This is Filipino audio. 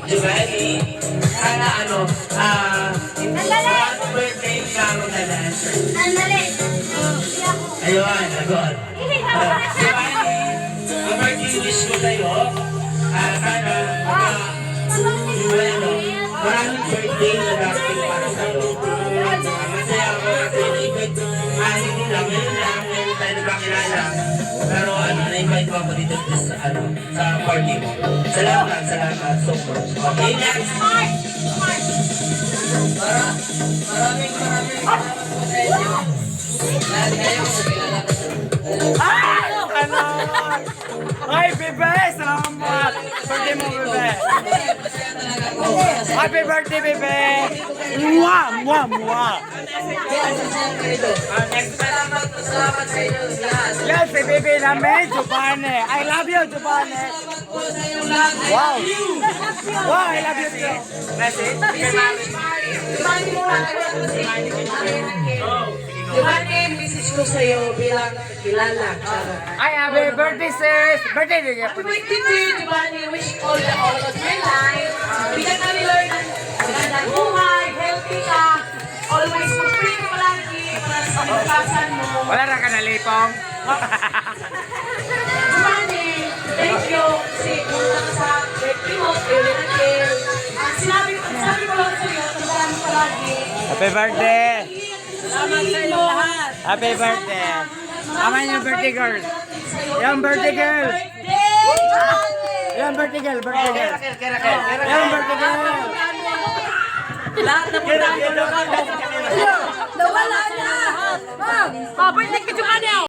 Giovanni, sana happy birthday ka mo na dancer. Ayun, agad. Giovanni, ang birthday wish ko sa'yo, sana maraming birthday na dapat para sa'yo. Masaya ako kasi hindi lang, ngayon tayo nagkakilala. Pero na-invite mo ako dito sa party mo. Salamat so much. Okay, next. Maraming salamat po sa inyo. Lahat kayo magkilala ko sa Ay, bebe! Salamat! Birthday mo, bebe! Happy birthday, bebe! Mwah! Mwah! Mwah! Salamat sa inyo lahat. Yes, si bebe namin, Giovanni! I love you, Giovanni! Wow! Wow, I love you too! Giovanni, message ko sa'yo bilang kilala. Ay, happy birthday, sis! Birthday din niya! Happy birthday to you, Giovanni. Wish all of your life. Bigyan ka ni Lord ng magandang buhay, healthy ka. Always mag-pray ka palagi para sa kaligtasan mo. Wala na ka nalipong? Giovanni, thank you. Kasi punta ka sa birthday mo, kayo rin ang kill. Sinabi ko lang sa'yo, tandaan mo palagi. Happy birthday! Salamat sa inyo lahat. Happy birthday! Aman yung birthday girl! Yung birthday girl! Yung birthday girl! Birthday girl! Yung birthday girl! Lahat na po tayo. Nawala na! Ma'am! Birthday ka, Giovanni!